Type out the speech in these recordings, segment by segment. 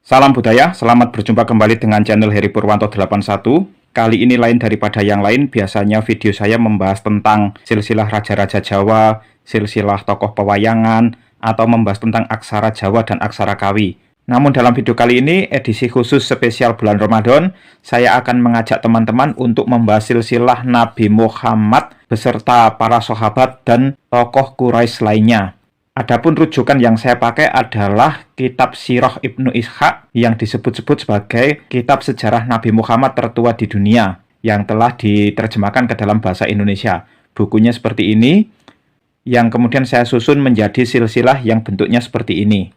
Salam budaya, selamat berjumpa kembali dengan channel Heri Purwanto 81. Kali ini lain daripada yang lain, biasanya video saya membahas tentang silsilah Raja-Raja Jawa, silsilah tokoh pewayangan, atau membahas tentang aksara Jawa dan aksara Kawi. Namun dalam video kali ini, edisi khusus spesial bulan Ramadan, saya akan mengajak teman-teman untuk membahas silsilah Nabi Muhammad beserta para sahabat dan tokoh Quraisy lainnya. Adapun rujukan yang saya pakai adalah kitab Sirah Ibnu Ishaq yang disebut-sebut sebagai kitab sejarah Nabi Muhammad tertua di dunia yang telah diterjemahkan ke dalam bahasa Indonesia. Bukunya seperti ini, yang kemudian saya susun menjadi silsilah yang bentuknya seperti ini.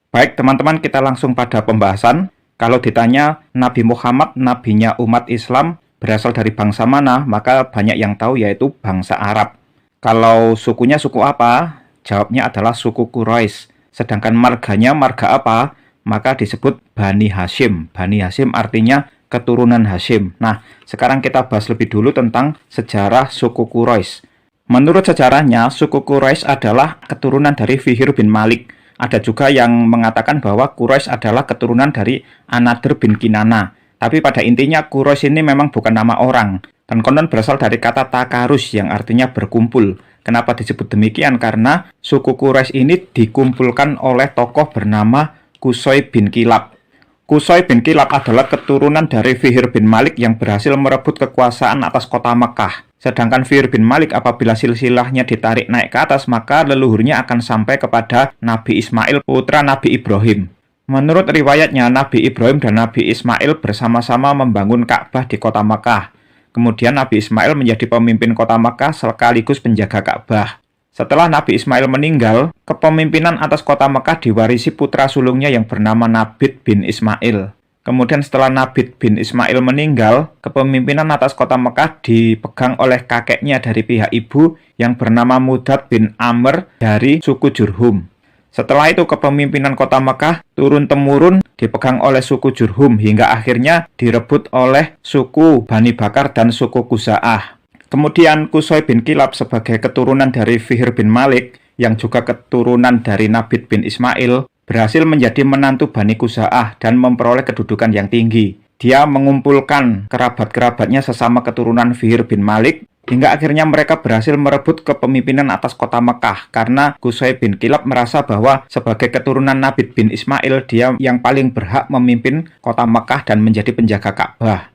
Baik teman-teman, kita langsung pada pembahasan. Kalau ditanya Nabi Muhammad, nabinya umat Islam, berasal dari bangsa mana, maka banyak yang tahu yaitu bangsa Arab. Kalau sukunya suku apa? Jawabnya adalah suku Quraisy. Sedangkan marganya marga apa? Maka disebut Bani Hashim. Bani Hashim artinya keturunan Hashim. Nah, sekarang kita bahas lebih dulu tentang sejarah suku Quraisy. Menurut sejarahnya, suku Quraisy adalah keturunan dari Fihr bin Malik. Ada juga yang mengatakan bahwa Quraisy adalah keturunan dari Anadir bin Kinana. Tapi pada intinya Quraisy ini memang bukan nama orang. Dan konon berasal dari kata takarus yang artinya berkumpul. Kenapa disebut demikian? Karena suku Quraisy ini dikumpulkan oleh tokoh bernama Qusay bin Kilab. Qusay bin Kilab adalah keturunan dari Fihr bin Malik yang berhasil merebut kekuasaan atas kota Mekah. Sedangkan Fihr bin Malik apabila silsilahnya ditarik naik ke atas, maka leluhurnya akan sampai kepada Nabi Ismail, putra Nabi Ibrahim. Menurut riwayatnya, Nabi Ibrahim dan Nabi Ismail bersama-sama membangun Ka'bah di kota Mekah. Kemudian Nabi Ismail menjadi pemimpin kota Makkah sekaligus penjaga Ka'bah. Setelah Nabi Ismail meninggal, kepemimpinan atas kota Makkah diwarisi putra sulungnya yang bernama Nabit bin Ismail. Kemudian setelah Nabit bin Ismail meninggal, kepemimpinan atas kota Makkah dipegang oleh kakeknya dari pihak ibu yang bernama Mudad bin Amr dari suku Jurhum. Setelah itu kepemimpinan kota Makkah turun-temurun dipegang oleh suku Jurhum hingga akhirnya direbut oleh suku Bani Bakar dan suku Khuza'ah. Kemudian Qusay bin Kilab sebagai keturunan dari Fihr bin Malik yang juga keturunan dari Nabit bin Ismail berhasil menjadi menantu Bani Khuza'ah dan memperoleh kedudukan yang tinggi. Dia mengumpulkan kerabat-kerabatnya sesama keturunan Fihr bin Malik hingga akhirnya mereka berhasil merebut kepemimpinan atas kota Mekah karena Qusay bin Kilab merasa bahwa sebagai keturunan Nabit bin Ismail dia yang paling berhak memimpin kota Mekah dan menjadi penjaga Ka'bah.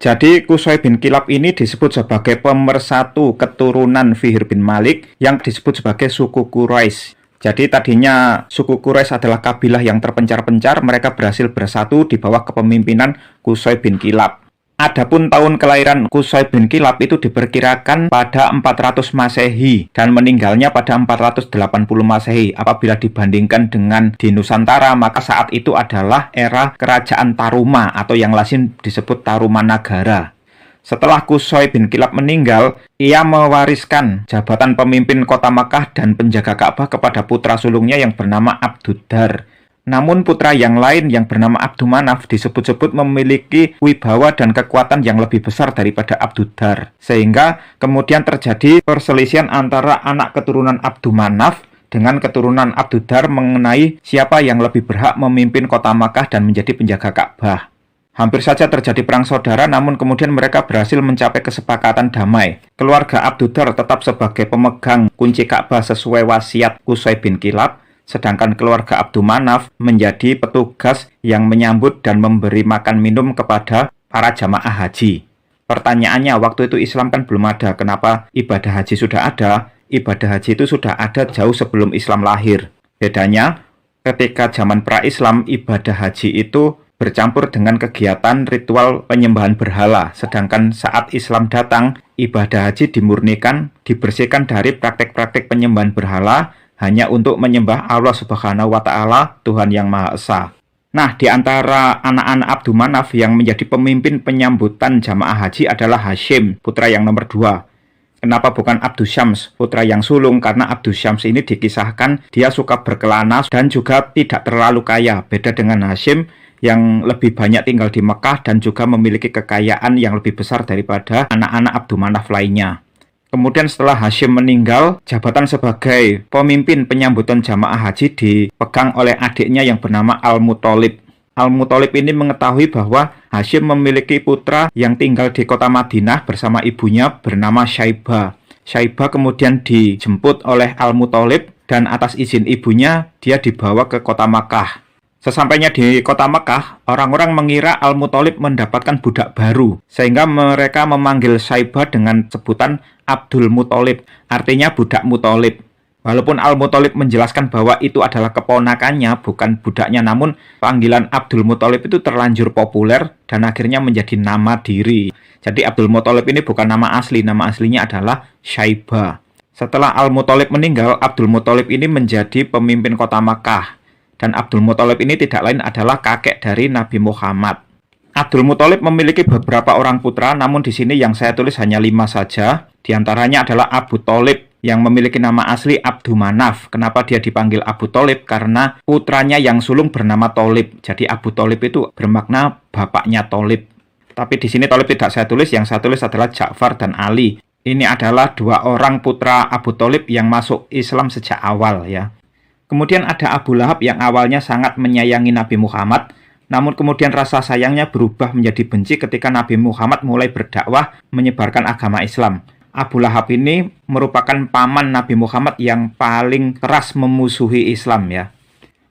Jadi Qusay bin Kilab ini disebut sebagai pemersatu keturunan Fihr bin Malik yang disebut sebagai suku Quraisy. Jadi tadinya suku Quraisy adalah kabilah yang terpencar-pencar, mereka berhasil bersatu di bawah kepemimpinan Qusay bin Kilab. Adapun tahun kelahiran Qusay bin Kilab itu diperkirakan pada 400 Masehi dan meninggalnya pada 480 Masehi. Apabila dibandingkan dengan di Nusantara, maka saat itu adalah era kerajaan Taruma atau yang lazim disebut Tarumanagara. Setelah Qusay bin Kilab meninggal, ia mewariskan jabatan pemimpin kota Makkah dan penjaga Ka'bah kepada putra sulungnya yang bernama Abduddar. Namun putra yang lain yang bernama Abdumanaf disebut-sebut memiliki wibawa dan kekuatan yang lebih besar daripada Abduddar. Sehingga kemudian terjadi perselisihan antara anak keturunan Abdumanaf dengan keturunan Abduddar mengenai siapa yang lebih berhak memimpin kota Makkah dan menjadi penjaga Ka'bah. Hampir saja terjadi perang saudara, namun kemudian mereka berhasil mencapai kesepakatan damai. Keluarga Abduddar tetap sebagai pemegang kunci Ka'bah sesuai wasiat Qusay bin Kilab, sedangkan keluarga Abdumanaf menjadi petugas yang menyambut dan memberi makan minum kepada para jamaah haji. Pertanyaannya, waktu itu Islam kan belum ada, kenapa ibadah haji sudah ada? Ibadah haji itu sudah ada jauh sebelum Islam lahir. Bedanya, ketika zaman pra-Islam, ibadah haji itu bercampur dengan kegiatan ritual penyembahan berhala. Sedangkan saat Islam datang, ibadah haji dimurnikan, dibersihkan dari praktek-praktek penyembahan berhala, hanya untuk menyembah Allah Subhanahu wa Ta'ala, Tuhan yang Maha Esa. Nah, di antara anak-anak Abdumanaf yang menjadi pemimpin penyambutan jamaah haji adalah Hashim, putra yang nomor 2. Kenapa bukan Abdusyams, putra yang sulung? Karena Abdusyams ini dikisahkan dia suka berkelana dan juga tidak terlalu kaya. Beda dengan Hashim yang lebih banyak tinggal di Mekah dan juga memiliki kekayaan yang lebih besar daripada anak-anak Abdumanaf lainnya. Kemudian setelah Hashim meninggal, jabatan sebagai pemimpin penyambutan jamaah haji dipegang oleh adiknya yang bernama Al-Muthalib. Al-Muthalib ini mengetahui bahwa Hasyim memiliki putra yang tinggal di kota Madinah bersama ibunya bernama Syaibah. Syaibah kemudian dijemput oleh Al-Muthalib dan atas izin ibunya dia dibawa ke kota Makkah. Sesampainya di kota Makkah, orang-orang mengira Al-Muthalib mendapatkan budak baru, sehingga mereka memanggil Syaibah dengan sebutan Abdul Muthalib, artinya budak Muthalib. Walaupun Al-Muthalib menjelaskan bahwa itu adalah keponakannya, bukan budaknya, namun panggilan Abdul Muthalib itu terlanjur populer dan akhirnya menjadi nama diri. Jadi Abdul Muthalib ini bukan nama aslinya adalah Syaibah. Setelah Al-Muthalib meninggal, Abdul Muthalib ini menjadi pemimpin kota Makkah. Dan Abdul Muthalib ini tidak lain adalah kakek dari Nabi Muhammad. Abdul Muthalib memiliki beberapa orang putra, namun di sini yang saya tulis hanya 5 saja. Di antaranya adalah Abu Thalib yang memiliki nama asli Abdu Manaf. Kenapa dia dipanggil Abu Thalib? Karena putranya yang sulung bernama Thalib. Jadi Abu Thalib itu bermakna bapaknya Thalib. Tapi di sini Thalib tidak saya tulis, yang saya tulis adalah Ja'far dan Ali. Ini adalah 2 orang putra Abu Thalib yang masuk Islam sejak awal ya. Kemudian ada Abu Lahab yang awalnya sangat menyayangi Nabi Muhammad, namun kemudian rasa sayangnya berubah menjadi benci ketika Nabi Muhammad mulai berdakwah menyebarkan agama Islam. Abu Lahab ini merupakan paman Nabi Muhammad yang paling keras memusuhi Islam ya.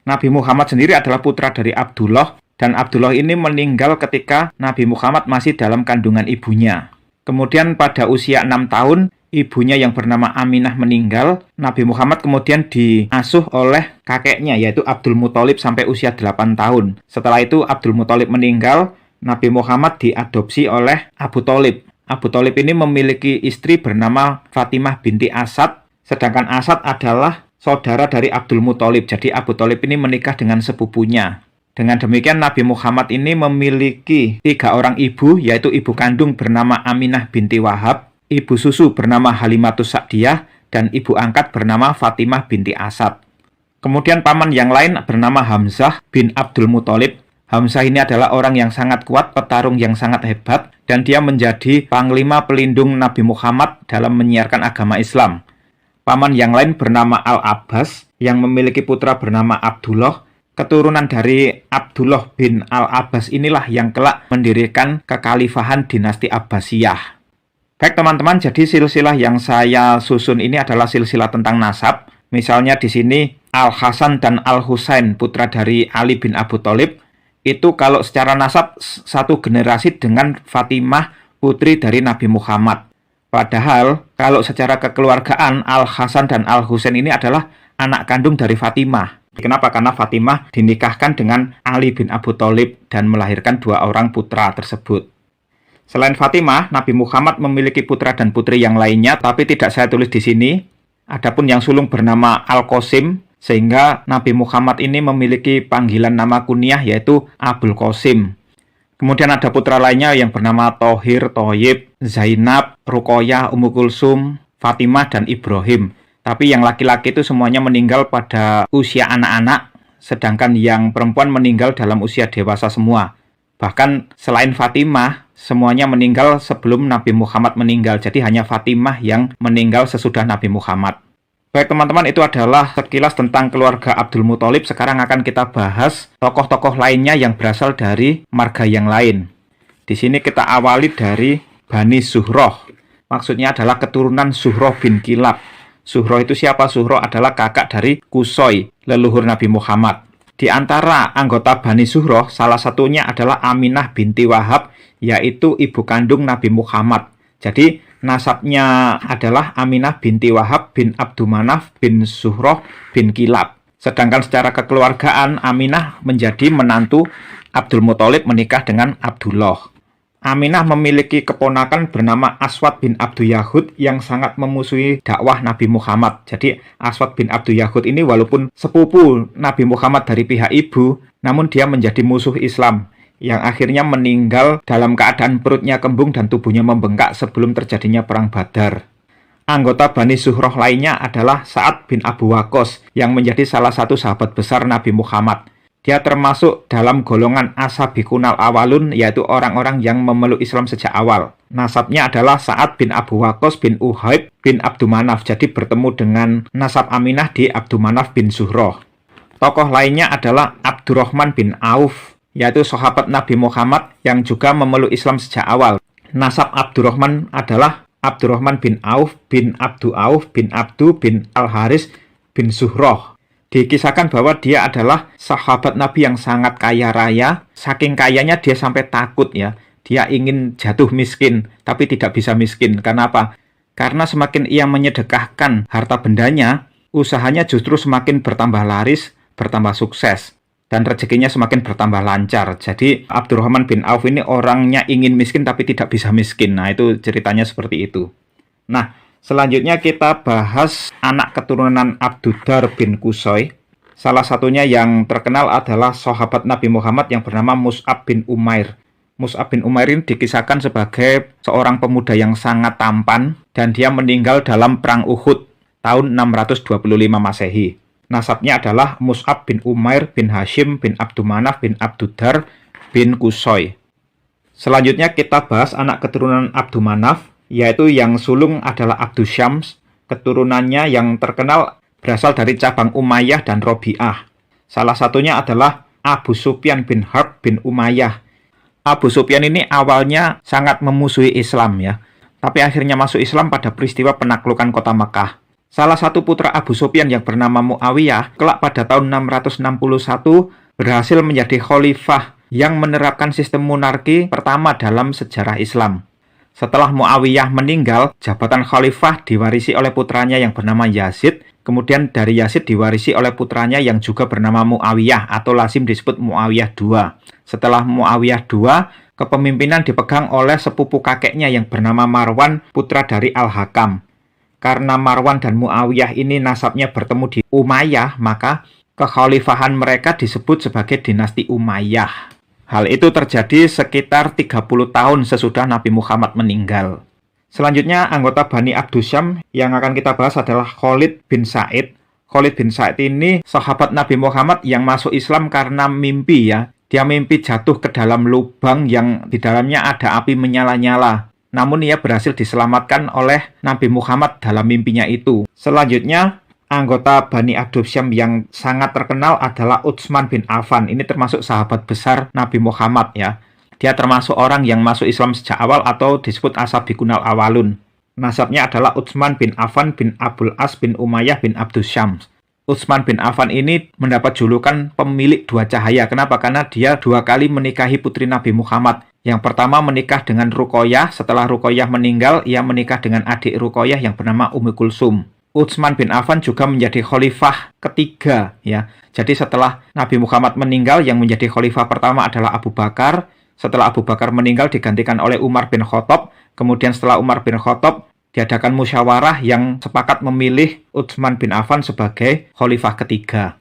Nabi Muhammad sendiri adalah putra dari Abdullah, dan Abdullah ini meninggal ketika Nabi Muhammad masih dalam kandungan ibunya. Kemudian pada usia 6 tahun, ibunya yang bernama Aminah meninggal. Nabi Muhammad kemudian diasuh oleh kakeknya yaitu Abdul Muthalib sampai usia 8 tahun. Setelah itu Abdul Muthalib meninggal, Nabi Muhammad diadopsi oleh Abu Thalib. Abu Thalib ini memiliki istri bernama Fatimah binti Asad, sedangkan Asad adalah saudara dari Abdul Muthalib. Jadi Abu Thalib ini menikah dengan sepupunya. Dengan demikian Nabi Muhammad ini memiliki 3 orang ibu, yaitu ibu kandung bernama Aminah binti Wahab, ibu susu bernama Halimatus Sa'diyah, dan ibu angkat bernama Fatimah binti Asad. Kemudian paman yang lain bernama Hamzah bin Abdul Muthalib. Hamzah ini adalah orang yang sangat kuat, petarung yang sangat hebat, dan dia menjadi panglima pelindung Nabi Muhammad dalam menyiarkan agama Islam. Paman yang lain bernama Al-Abbas, yang memiliki putra bernama Abdullah. Keturunan dari Abdullah bin Al-Abbas inilah yang kelak mendirikan kekhalifahan dinasti Abbasiyah. Baik teman-teman, jadi silsilah yang saya susun ini adalah silsilah tentang nasab. Misalnya di sini Al-Hasan dan Al-Husain, putra dari Ali bin Abu Thalib, itu kalau secara nasab satu generasi dengan Fatimah, putri dari Nabi Muhammad. Padahal kalau secara kekeluargaan Al-Hasan dan Al-Husain ini adalah anak kandung dari Fatimah. Kenapa? Karena Fatimah dinikahkan dengan Ali bin Abu Thalib dan melahirkan 2 orang putra tersebut. Selain Fatimah, Nabi Muhammad memiliki putra dan putri yang lainnya, tapi tidak saya tulis di sini. Adapun yang sulung bernama Al-Qasim, sehingga Nabi Muhammad ini memiliki panggilan nama kunyah yaitu Abul Qasim. Kemudian ada putra lainnya yang bernama Thohir, Thoyib, Zainab, Ruqayyah, Ummu Kulsum, Fatimah, dan Ibrahim. Tapi yang laki-laki itu semuanya meninggal pada usia anak-anak, sedangkan yang perempuan meninggal dalam usia dewasa semua. Bahkan selain Fatimah, semuanya meninggal sebelum Nabi Muhammad meninggal. Jadi hanya Fatimah yang meninggal sesudah Nabi Muhammad. Baik teman-teman, itu adalah sekilas tentang keluarga Abdul Muthalib. Sekarang akan kita bahas tokoh-tokoh lainnya yang berasal dari marga yang lain. Di sini kita awali dari Bani Zuhroh. Maksudnya adalah keturunan Zuhroh bin Kilab. Zuhroh itu siapa? Zuhroh adalah kakak dari Qusay, leluhur Nabi Muhammad. Di antara anggota Bani Zuhroh, salah satunya adalah Aminah binti Wahab, yaitu ibu kandung Nabi Muhammad. Jadi nasabnya adalah Aminah binti Wahab bin Abdu Manaf bin Zuhroh bin Kilab. Sedangkan secara kekeluargaan Aminah menjadi menantu Abdul Muthalib menikah dengan Abdullah. Aminah memiliki keponakan bernama Aswad bin Abdu Yahud yang sangat memusuhi dakwah Nabi Muhammad. Jadi Aswad bin Abdu Yahud ini walaupun sepupu Nabi Muhammad dari pihak ibu, namun dia menjadi musuh Islam yang akhirnya meninggal dalam keadaan perutnya kembung dan tubuhnya membengkak sebelum terjadinya perang Badar. Anggota Bani Zuhroh lainnya adalah Sa'ad bin Abu Waqqas yang menjadi salah satu sahabat besar Nabi Muhammad. Dia termasuk dalam golongan Ashabiqunal Awalun, yaitu orang-orang yang memeluk Islam sejak awal. Nasabnya adalah Sa'ad bin Abu Waqqas bin Uhaib bin Abdu Manaf, jadi bertemu dengan nasab Aminah di Abdu Manaf bin Zuhroh. Tokoh lainnya adalah Abdurrahman bin Auf, yaitu sahabat Nabi Muhammad yang juga memeluk Islam sejak awal. Nasab Abdurrahman adalah Abdurrahman bin Auf bin Abdu Auf bin Abdu bin Al-Haris bin Zuhroh. Dikisahkan bahwa dia adalah sahabat Nabi yang sangat kaya raya. Saking kayanya dia sampai takut ya. Dia ingin jatuh miskin, tapi tidak bisa miskin. Karena apa? Karena semakin ia menyedekahkan harta bendanya, usahanya justru semakin bertambah laris, bertambah sukses. Dan rezekinya semakin bertambah lancar. Jadi Abdurrahman bin Auf ini orangnya ingin miskin tapi tidak bisa miskin. Nah, itu ceritanya seperti itu. Nah, selanjutnya kita bahas anak keturunan Abdudar bin Qusay. Salah satunya yang terkenal adalah sahabat Nabi Muhammad yang bernama Mus'ab bin Umair. Mus'ab bin Umair ini dikisahkan sebagai seorang pemuda yang sangat tampan dan dia meninggal dalam perang Uhud tahun 625 Masehi. Nasabnya adalah Mus'ab bin Umair bin Hashim bin Abdumanaf bin Abdudar bin Qusay. Selanjutnya kita bahas anak keturunan Abdumanaf, yaitu yang sulung adalah Abdusyams. Keturunannya yang terkenal berasal dari cabang Umayyah dan Robi'ah. Salah satunya adalah Abu Sufyan bin Harb bin Umayyah. Abu Sufyan ini awalnya sangat memusuhi Islam ya, tapi akhirnya masuk Islam pada peristiwa penaklukan kota Mekah. Salah satu putra Abu Sufyan yang bernama Muawiyah, kelak pada tahun 661 berhasil menjadi khalifah yang menerapkan sistem monarki pertama dalam sejarah Islam. Setelah Muawiyah meninggal, jabatan khalifah diwarisi oleh putranya yang bernama Yazid, kemudian dari Yazid diwarisi oleh putranya yang juga bernama Muawiyah atau lazim disebut Muawiyah II. Setelah Muawiyah II, kepemimpinan dipegang oleh sepupu kakeknya yang bernama Marwan, putra dari Al-Hakam. Karena Marwan dan Muawiyah ini nasabnya bertemu di Umayyah, maka kekhalifahan mereka disebut sebagai dinasti Umayyah. Hal itu terjadi sekitar 30 tahun sesudah Nabi Muhammad meninggal. Selanjutnya anggota Bani Abdusyam yang akan kita bahas adalah Khalid bin Sa'id. Khalid bin Sa'id ini sahabat Nabi Muhammad yang masuk Islam karena mimpi ya. Dia mimpi jatuh ke dalam lubang yang di dalamnya ada api menyala-nyala. Namun ia berhasil diselamatkan oleh Nabi Muhammad dalam mimpinya itu. Selanjutnya, anggota Bani Abdusyam yang sangat terkenal adalah Utsman bin Affan. Ini termasuk sahabat besar Nabi Muhammad ya. Dia termasuk orang yang masuk Islam sejak awal atau disebut Asabiqunal Awalun. Nasabnya adalah Utsman bin Affan bin Abul As bin Umayyah bin Abdusyams. Utsman bin Affan ini mendapat julukan pemilik dua cahaya. Kenapa? Karena dia 2 kali menikahi putri Nabi Muhammad. Yang pertama menikah dengan Ruqayyah, setelah Ruqayyah meninggal, ia menikah dengan adik Ruqayyah yang bernama Ummu Kulsum. Utsman bin Affan juga menjadi khalifah ketiga ya. Jadi setelah Nabi Muhammad meninggal, yang menjadi khalifah pertama adalah Abu Bakar. Setelah Abu Bakar meninggal digantikan oleh Umar bin Khattab. Kemudian setelah Umar bin Khattab diadakan musyawarah yang sepakat memilih Utsman bin Affan sebagai khalifah ketiga.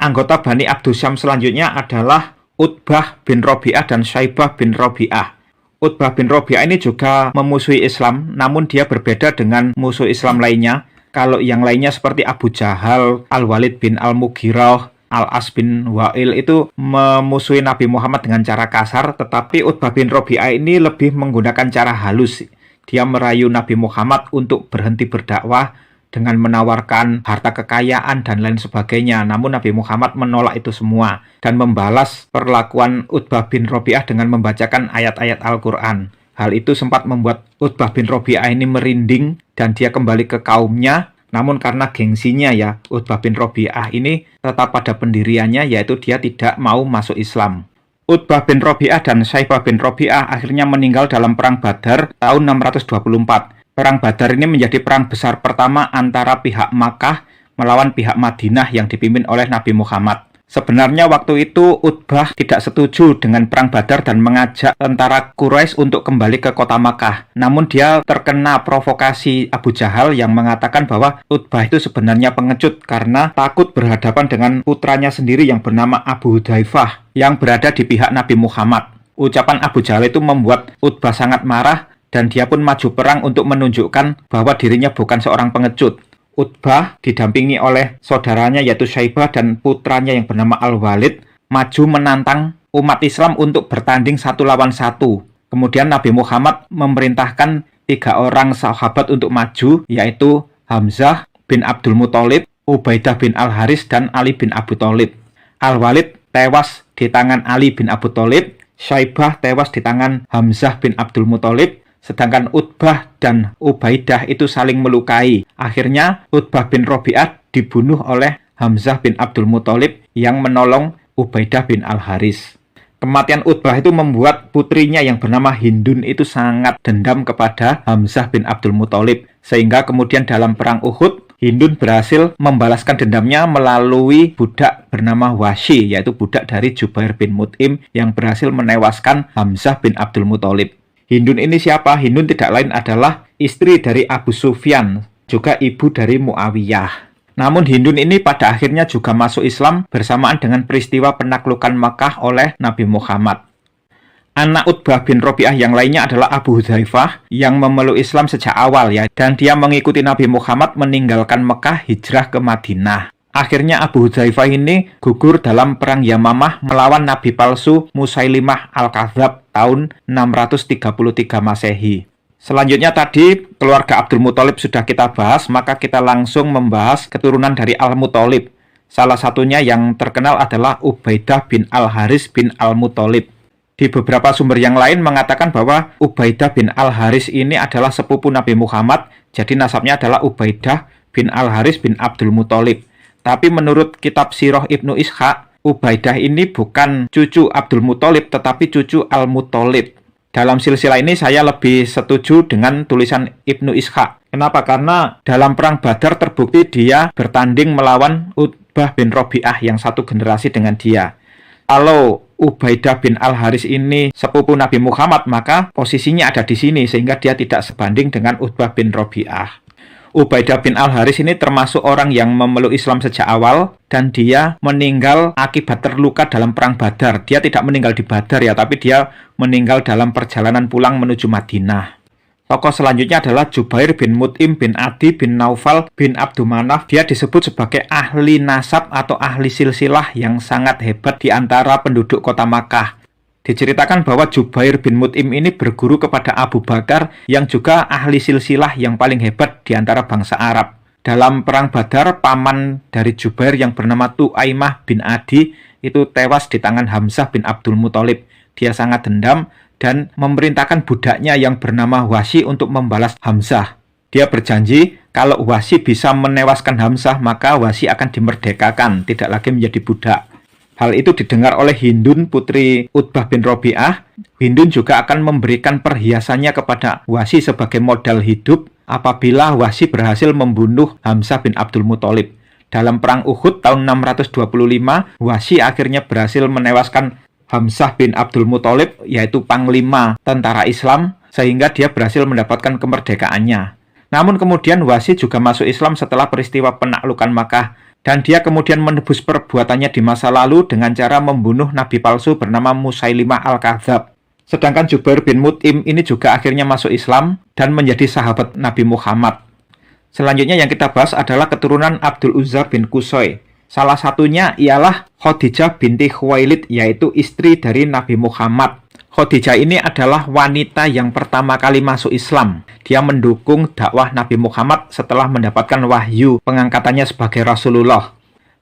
Anggota Bani Abdusyam selanjutnya adalah Utbah bin Robi'ah dan Syaibah bin Robi'ah. Utbah bin Robi'ah ini juga memusuhi Islam, namun dia berbeda dengan musuh Islam lainnya. Kalau yang lainnya seperti Abu Jahal, Al-Walid bin Al-Mughirah, Al-As bin Wa'il itu memusuhi Nabi Muhammad dengan cara kasar, tetapi Utbah bin Robi'ah ini lebih menggunakan cara halus. Dia merayu Nabi Muhammad untuk berhenti berdakwah dengan menawarkan harta kekayaan dan lain sebagainya. Namun Nabi Muhammad menolak itu semua dan membalas perlakuan Utbah bin Robi'ah dengan membacakan ayat-ayat Al-Quran. Hal itu sempat membuat Utbah bin Robi'ah ini merinding dan dia kembali ke kaumnya. Namun karena gengsinya ya, Utbah bin Robi'ah ini tetap pada pendiriannya, yaitu dia tidak mau masuk Islam. Utbah bin Robi'ah dan Syaibah bin Robi'ah akhirnya meninggal dalam perang Badar tahun 624. Perang Badar ini menjadi perang besar pertama antara pihak Makkah melawan pihak Madinah yang dipimpin oleh Nabi Muhammad. Sebenarnya waktu itu Utbah tidak setuju dengan perang Badar dan mengajak tentara Quraisy untuk kembali ke kota Makkah. Namun dia terkena provokasi Abu Jahal yang mengatakan bahwa Utbah itu sebenarnya pengecut karena takut berhadapan dengan putranya sendiri yang bernama Abu Hudzaifah yang berada di pihak Nabi Muhammad. Ucapan Abu Jahal itu membuat Utbah sangat marah dan dia pun maju perang untuk menunjukkan bahwa dirinya bukan seorang pengecut. Utbah didampingi oleh saudaranya yaitu Syaibah dan putranya yang bernama Al-Walid maju menantang umat Islam untuk bertanding 1 lawan 1. Kemudian Nabi Muhammad memerintahkan 3 orang sahabat untuk maju, yaitu Hamzah bin Abdul Muthalib, Ubaidah bin Al-Haris, dan Ali bin Abu Thalib. Al-Walid tewas di tangan Ali bin Abu Thalib, Syaibah tewas di tangan Hamzah bin Abdul Muthalib, sedangkan Utbah dan Ubaidah itu saling melukai. Akhirnya Utbah bin Rabi'ah dibunuh oleh Hamzah bin Abdul Muthalib yang menolong Ubaidah bin Al-Haris. Kematian Utbah itu membuat putrinya yang bernama Hindun itu sangat dendam kepada Hamzah bin Abdul Muthalib, sehingga kemudian dalam perang Uhud, Hindun berhasil membalaskan dendamnya melalui budak bernama Wahsy, yaitu budak dari Jubair bin Mut'im yang berhasil menewaskan Hamzah bin Abdul Muthalib. Hindun ini siapa? Hindun tidak lain adalah istri dari Abu Sufyan, juga ibu dari Muawiyah. Namun Hindun ini pada akhirnya juga masuk Islam bersamaan dengan peristiwa penaklukan Makkah oleh Nabi Muhammad. Anak Utbah bin Rabi'ah yang lainnya adalah Abu Hudzaifah yang memeluk Islam sejak awal ya, dan dia mengikuti Nabi Muhammad meninggalkan Mekah hijrah ke Madinah. Akhirnya Abu Hudzaifah ini gugur dalam perang Yamamah melawan Nabi palsu Musailimah Al-Kadzab tahun 633 Masehi. Selanjutnya tadi keluarga Abdul Muthalib sudah kita bahas, maka kita langsung membahas keturunan dari Al-Muthalib. Salah satunya yang terkenal adalah Ubaidah bin Al-Haris bin Al-Muthalib. Di beberapa sumber yang lain mengatakan bahwa Ubaidah bin Al-Haris ini adalah sepupu Nabi Muhammad, jadi nasabnya adalah Ubaidah bin Al-Haris bin Abdul Muthalib. Tapi menurut kitab Sirah Ibnu Ishaq, Ubaidah ini bukan cucu Abdul Muthalib tetapi cucu Al-Muthalib. Dalam silsilah ini saya lebih setuju dengan tulisan Ibnu Ishaq. Kenapa? Karena dalam perang Badar terbukti dia bertanding melawan Utbah bin Rabi'ah yang satu generasi dengan dia. Kalau Ubaidah bin Al-Haris ini sepupu Nabi Muhammad, maka posisinya ada di sini sehingga dia tidak sebanding dengan Utbah bin Rabi'ah. Ubaidah bin Al-Haris ini termasuk orang yang memeluk Islam sejak awal dan dia meninggal akibat terluka dalam perang Badar. Dia tidak meninggal di Badar ya, tapi dia meninggal dalam perjalanan pulang menuju Madinah. Tokoh selanjutnya adalah Jubair bin Mut'im bin Adi bin Naufal bin Abdumanaf. Dia disebut sebagai ahli nasab atau ahli silsilah yang sangat hebat di antara penduduk kota Makkah. Diceritakan bahwa Jubair bin Mut'im ini berguru kepada Abu Bakar yang juga ahli silsilah yang paling hebat di antara bangsa Arab. Dalam perang Badar, paman dari Jubair yang bernama Tu'aimah bin Adi itu tewas di tangan Hamzah bin Abdul Muthalib. Dia sangat dendam dan memerintahkan budaknya yang bernama Wahsy untuk membalas Hamzah. Dia berjanji kalau Wahsy bisa menewaskan Hamzah, maka Wahsy akan dimerdekakan, tidak lagi menjadi budak. Hal itu didengar oleh Hindun, putri Utbah bin Rabi'ah. Hindun juga akan memberikan perhiasannya kepada Wahsy sebagai modal hidup apabila Wahsy berhasil membunuh Hamzah bin Abdul Muthalib. Dalam perang Uhud tahun 625, Wahsy akhirnya berhasil menewaskan Hamzah bin Abdul Muthalib, yaitu panglima tentara Islam, sehingga dia berhasil mendapatkan kemerdekaannya. Namun kemudian Wahsy juga masuk Islam setelah peristiwa penaklukan Makkah. Dan dia kemudian menebus perbuatannya di masa lalu dengan cara membunuh nabi palsu bernama Musailimah Al-Kadzab. Sedangkan Jubair bin Mut'im ini juga akhirnya masuk Islam dan menjadi sahabat Nabi Muhammad. Selanjutnya yang kita bahas adalah keturunan Abdul Uzza bin Qusay. Salah satunya ialah Khadijah binti Khuwailid, yaitu istri dari Nabi Muhammad. Khadijah ini adalah wanita yang pertama kali masuk Islam. Dia mendukung dakwah Nabi Muhammad setelah mendapatkan wahyu pengangkatannya sebagai Rasulullah.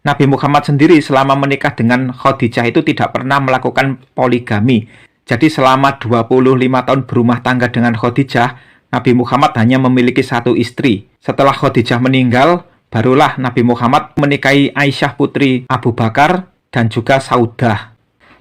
Nabi Muhammad sendiri selama menikah dengan Khadijah itu tidak pernah melakukan poligami. Jadi selama 25 tahun berumah tangga dengan Khadijah, Nabi Muhammad hanya memiliki satu istri. Setelah Khadijah meninggal, barulah Nabi Muhammad menikahi Aisyah putri Abu Bakar dan juga Saudah.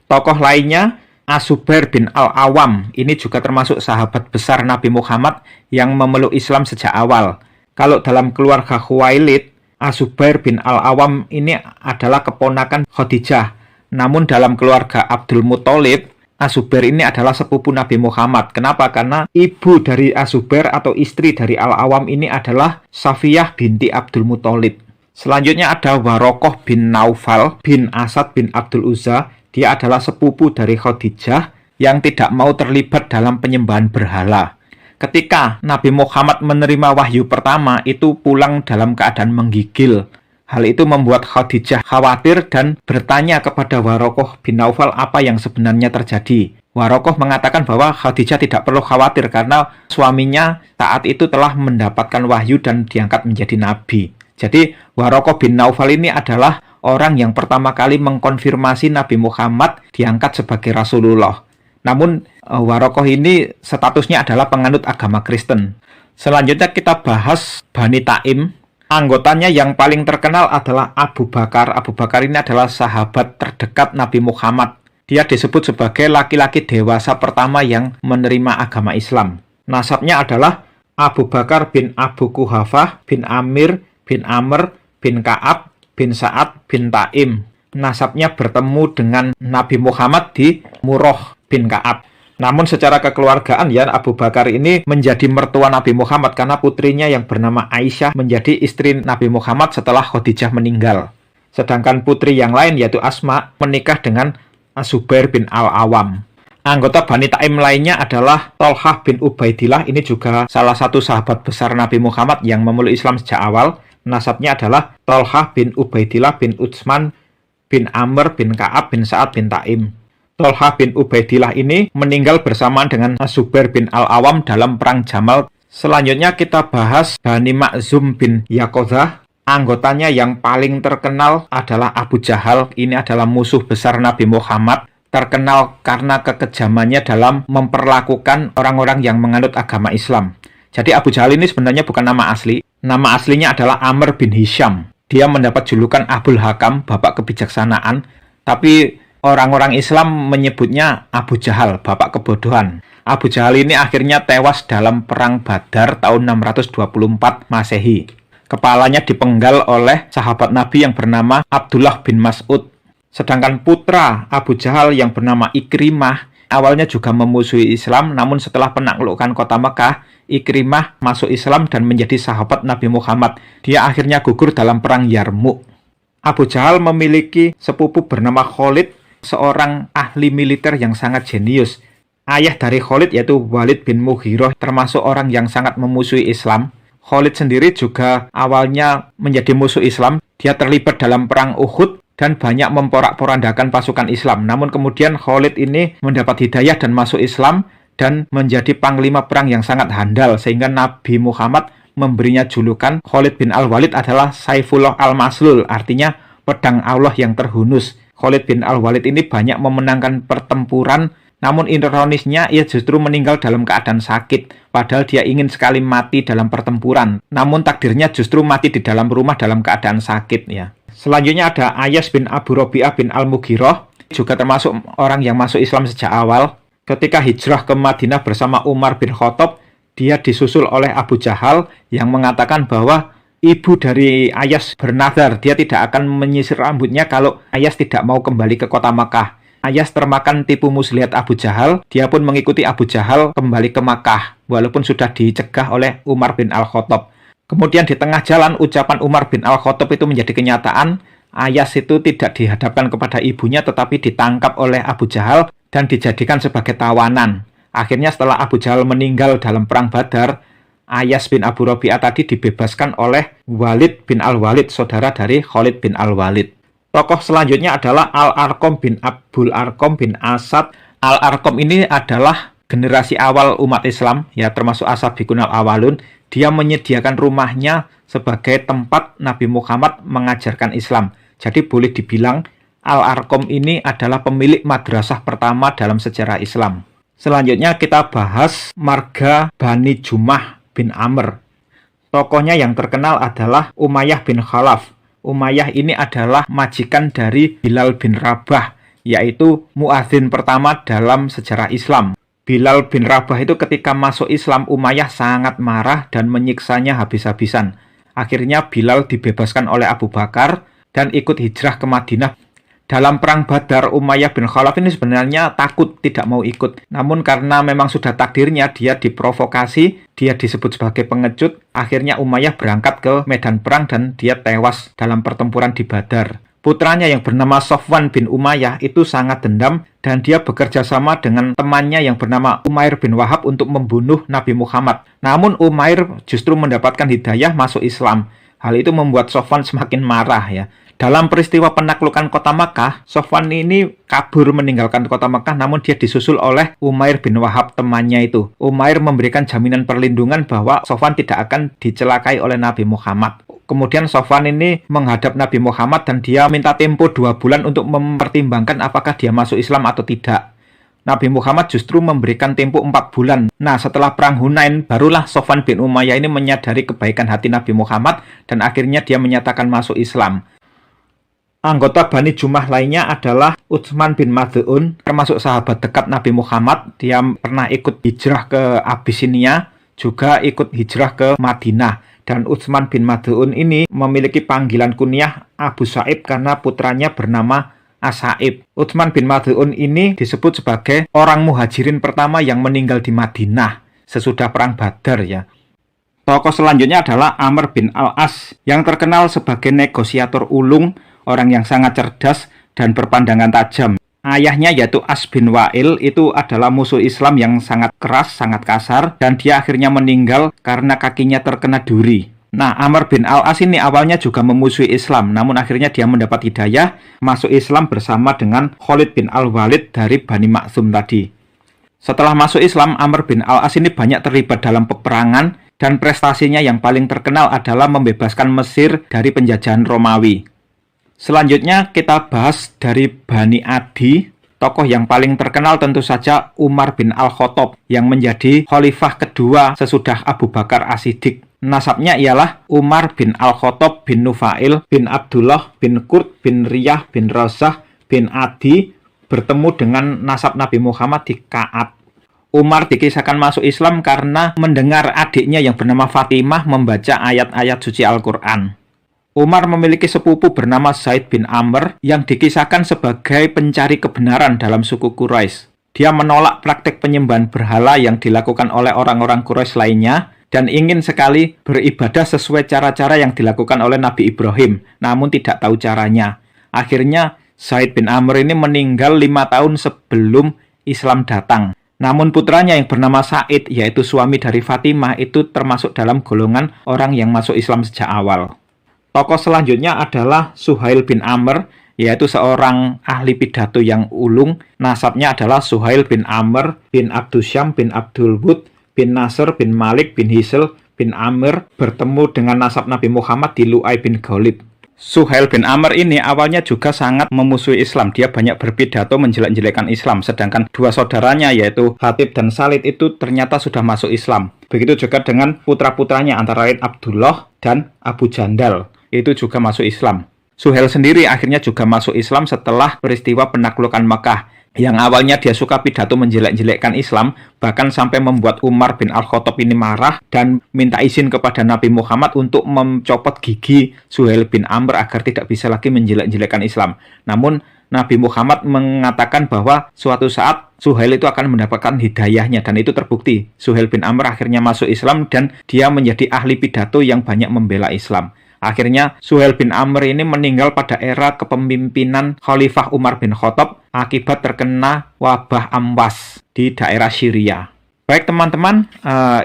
Tokoh lainnya Az-Zubair bin Al-Awwam, ini juga termasuk sahabat besar Nabi Muhammad yang memeluk Islam sejak awal. Kalau dalam keluarga Khuwailid, Az-Zubair bin Al-Awwam ini adalah keponakan Khadijah. Namun dalam keluarga Abdul Muthalib, Az-Zubair ini adalah sepupu Nabi Muhammad. Kenapa? Karena ibu dari Az-Zubair atau istri dari Al-Awwam ini adalah Safiyah binti Abdul Muthalib. Selanjutnya ada Warokoh bin Naufal bin Asad bin Abdul Uzza. Dia adalah sepupu dari Khadijah yang tidak mau terlibat dalam penyembahan berhala. Ketika Nabi Muhammad menerima wahyu pertama, itu pulang dalam keadaan menggigil. Hal itu membuat Khadijah khawatir dan bertanya kepada Warokoh bin Naufal apa yang sebenarnya terjadi. Warokoh mengatakan bahwa Khadijah tidak perlu khawatir karena suaminya saat itu telah mendapatkan wahyu dan diangkat menjadi nabi. Jadi Warokoh bin Naufal ini adalah orang yang pertama kali mengkonfirmasi Nabi Muhammad diangkat sebagai Rasulullah. Namun Warokoh ini statusnya adalah penganut agama Kristen. Selanjutnya kita bahas Bani Taim. Anggotanya yang paling terkenal adalah Abu Bakar. Abu Bakar ini adalah sahabat terdekat Nabi Muhammad. Dia disebut sebagai laki-laki dewasa pertama yang menerima agama Islam. Nasabnya adalah Abu Bakar bin Abu Kuhafah bin Amir bin Amr bin Ka'ab bin Sa'ad bin Taim. Nasabnya bertemu dengan Nabi Muhammad di Murrah bin Ka'ab. Namun secara kekeluargaan ya, Abu Bakar ini menjadi mertua Nabi Muhammad karena putrinya yang bernama Aisyah menjadi istri Nabi Muhammad setelah Khadijah meninggal. Sedangkan putri yang lain yaitu Asma menikah dengan Az-Zubair bin Al-Awam. Anggota Bani Taim lainnya adalah Tolhah bin Ubaidillah. Ini juga salah satu sahabat besar Nabi Muhammad yang memeluk Islam sejak awal. Nasabnya adalah Tolhah bin Ubaidillah bin Utsman bin Amr bin Ka'ab bin Sa'ad bin Taim. Tolhah bin Ubaidillah ini meninggal bersamaan dengan Az-Zubair bin Al-Awam dalam perang Jamal. Selanjutnya kita bahas Bani Makhzum bin Yaqodzah. Anggotanya yang paling terkenal adalah Abu Jahal. Ini adalah musuh besar Nabi Muhammad. Terkenal karena kekejamannya dalam memperlakukan orang-orang yang menganut agama Islam. Jadi Abu Jahal ini sebenarnya bukan nama asli. Nama aslinya adalah Amr bin Hisham. Dia mendapat julukan Abul Hakam, bapak kebijaksanaan. Tapi orang-orang Islam menyebutnya Abu Jahal, bapak kebodohan. Abu Jahal ini akhirnya tewas dalam perang Badar tahun 624 Masehi. Kepalanya dipenggal oleh sahabat Nabi yang bernama Abdullah bin Mas'ud. Sedangkan putra Abu Jahal yang bernama Ikrimah awalnya juga memusuhi Islam, namun setelah penaklukan kota Mekah, Ikrimah masuk Islam dan menjadi sahabat Nabi Muhammad. Dia akhirnya gugur dalam perang Yarmuk. Abu Jahal memiliki sepupu bernama Khalid, seorang ahli militer yang sangat jenius. Ayah dari Khalid yaitu Walid bin Mughirah termasuk orang yang sangat memusuhi Islam. Khalid sendiri juga awalnya menjadi musuh Islam. Dia terlibat dalam perang Uhud dan banyak memporak-porandakan pasukan Islam. Namun kemudian Khalid ini mendapat hidayah dan masuk Islam dan menjadi panglima perang yang sangat handal, sehingga Nabi Muhammad memberinya julukan Khalid bin Al-Walid adalah Saifullah Al-Maslul, artinya pedang Allah yang terhunus. Khalid bin Al-Walid ini banyak memenangkan pertempuran, namun ironisnya ia justru meninggal dalam keadaan sakit, padahal dia ingin sekali mati dalam pertempuran. Namun takdirnya justru mati di dalam rumah dalam keadaan sakit ya. Selanjutnya ada Ayas bin Abu Robi'ah bin Al-Mughirah, juga termasuk orang yang masuk Islam sejak awal. Ketika hijrah ke Madinah bersama Umar bin Khattab, dia disusul oleh Abu Jahal yang mengatakan bahwa ibu dari Ayas bernadar dia tidak akan menyisir rambutnya kalau Ayas tidak mau kembali ke kota Makkah. Ayas termakan tipu muslihat Abu Jahal, dia pun mengikuti Abu Jahal kembali ke Makkah, walaupun sudah dicegah oleh Umar bin Al-Khattab. Kemudian di tengah jalan ucapan Umar bin Al-Khattab itu menjadi kenyataan. Ayas itu tidak dihadapkan kepada ibunya tetapi ditangkap oleh Abu Jahal dan dijadikan sebagai tawanan. Akhirnya setelah Abu Jahal meninggal dalam perang Badar, Ayas bin Abu Robi'ah tadi dibebaskan oleh Walid bin Al-Walid, saudara dari Khalid bin Al-Walid. Tokoh selanjutnya adalah Al-Arqam bin Abdul Arqam bin Asad. Al-Arqam ini adalah generasi awal umat Islam, ya termasuk As-Sabiqun al-Awwalun. Dia menyediakan rumahnya sebagai tempat Nabi Muhammad mengajarkan Islam. Jadi boleh dibilang Al-Arqam ini adalah pemilik madrasah pertama dalam sejarah Islam. Selanjutnya kita bahas marga Bani Jumah bin Amr. Tokohnya yang terkenal adalah Umayyah bin Khalaf. Umayyah ini adalah majikan dari Bilal bin Rabah, yaitu muadzin pertama dalam sejarah Islam. Bilal bin Rabah itu ketika masuk Islam, Umayyah sangat marah dan menyiksanya habis-habisan. Akhirnya Bilal dibebaskan oleh Abu Bakar dan ikut hijrah ke Madinah. Dalam perang Badar, Umayyah bin Khalaf ini sebenarnya takut, tidak mau ikut. Namun karena memang sudah takdirnya, dia diprovokasi, dia disebut sebagai pengecut. Akhirnya Umayyah berangkat ke medan perang dan dia tewas dalam pertempuran di Badar. Putranya yang bernama Sofwan bin Umayyah itu sangat dendam dan dia bekerja sama dengan temannya yang bernama Umair bin Wahab untuk membunuh Nabi Muhammad. Namun Umair justru mendapatkan hidayah masuk Islam. Hal itu membuat Sofwan semakin marah ya. Dalam peristiwa penaklukan kota Makkah, Sofwan ini kabur meninggalkan kota Makkah, namun dia disusul oleh Umair bin Wahab temannya itu. Umair memberikan jaminan perlindungan bahwa Sofwan tidak akan dicelakai oleh Nabi Muhammad. Kemudian Sofwan ini menghadap Nabi Muhammad dan dia minta tempo 2 bulan untuk mempertimbangkan apakah dia masuk Islam atau tidak. Nabi Muhammad justru memberikan tempo 4 bulan. Nah, setelah perang Hunain, barulah Sofwan bin Umayyah ini menyadari kebaikan hati Nabi Muhammad dan akhirnya dia menyatakan masuk Islam. Anggota Bani Jumah lainnya adalah Utsman bin Mad'un, termasuk sahabat dekat Nabi Muhammad. Dia pernah ikut hijrah ke Abyssinia, juga ikut hijrah ke Madinah. Dan Utsman bin Mad'un ini memiliki panggilan kunyah Abu Sa'ib karena putranya bernama As-Sa'ib. Utsman bin Mad'un ini disebut sebagai orang muhajirin pertama yang meninggal di Madinah sesudah perang Badar ya. Tokoh selanjutnya adalah Amr bin Al-As yang terkenal sebagai negosiator ulung, orang yang sangat cerdas dan berpandangan tajam. Ayahnya yaitu As bin Wa'il itu adalah musuh Islam yang sangat keras, sangat kasar, dan dia akhirnya meninggal karena kakinya terkena duri. Nah, Amr bin Al-As ini awalnya juga memusuhi Islam, namun akhirnya dia mendapat hidayah, masuk Islam bersama dengan Khalid bin Al-Walid dari Bani Makhzum tadi. Setelah masuk Islam, Amr bin Al-As ini banyak terlibat dalam peperangan, dan prestasinya yang paling terkenal adalah membebaskan Mesir dari penjajahan Romawi. Selanjutnya kita bahas dari Bani Adi. Tokoh yang paling terkenal tentu saja Umar bin Al-Khattab yang menjadi khalifah kedua sesudah Abu Bakar As-Siddiq. Nasabnya ialah Umar bin Al-Khattab bin Nufail bin Abdullah bin Qurt bin Riyah bin Razah bin Adi bertemu dengan nasab Nabi Muhammad di Ka'ab. Umar dikisahkan masuk Islam karena mendengar adiknya yang bernama Fatimah membaca ayat-ayat suci Al-Quran. Umar memiliki sepupu bernama Zaid bin Amr yang dikisahkan sebagai pencari kebenaran dalam suku Quraisy. Dia menolak praktek penyembahan berhala yang dilakukan oleh orang-orang Quraisy lainnya dan ingin sekali beribadah sesuai cara-cara yang dilakukan oleh Nabi Ibrahim, namun tidak tahu caranya. Akhirnya Zaid bin Amr ini meninggal 5 tahun sebelum Islam datang. Namun putranya yang bernama Sa'id, yaitu suami dari Fatimah, itu termasuk dalam golongan orang yang masuk Islam sejak awal. Tokoh selanjutnya adalah Suhail bin Amr, yaitu seorang ahli pidato yang ulung. Nasabnya adalah Suhail bin Amr bin Abdusyam bin Abdul Wud bin Nasr bin Malik bin Hisl bin Amr bertemu dengan nasab Nabi Muhammad di Lu'ay bin Ghalib. Suhail bin Amr ini awalnya juga sangat memusuhi Islam. Dia banyak berpidato menjelek-jelekan Islam, sedangkan dua saudaranya yaitu Hatib dan Salid itu ternyata sudah masuk Islam. Begitu juga dengan putra-putranya antara lain Abdullah dan Abu Jandal, itu juga masuk Islam. Suhail sendiri akhirnya juga masuk Islam setelah peristiwa penaklukan Mekah. Yang awalnya dia suka pidato menjelek-jelekkan Islam, bahkan sampai membuat Umar bin Al-Khattab ini marah dan minta izin kepada Nabi Muhammad untuk mencopot gigi Suhail bin Amr agar tidak bisa lagi menjelek-jelekkan Islam. Namun Nabi Muhammad mengatakan bahwa suatu saat Suhail itu akan mendapatkan hidayahnya, dan itu terbukti. Suhail bin Amr akhirnya masuk Islam dan dia menjadi ahli pidato yang banyak membela Islam. Akhirnya Suhail bin Amr ini meninggal pada era kepemimpinan Khalifah Umar bin Khattab akibat terkena wabah amwas di daerah Syria. Baik teman-teman,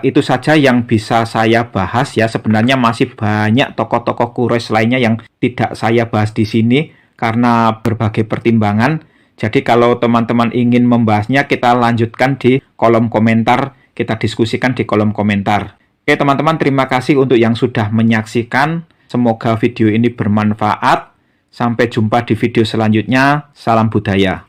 itu saja yang bisa saya bahas ya. Sebenarnya masih banyak tokoh-tokoh Quraisy lainnya yang tidak saya bahas di sini karena berbagai pertimbangan. Jadi kalau teman-teman ingin membahasnya, kita lanjutkan di kolom komentar, kita diskusikan di kolom komentar. Oke teman-teman, terima kasih untuk yang sudah menyaksikan. Semoga video ini bermanfaat. Sampai jumpa di video selanjutnya. Salam budaya.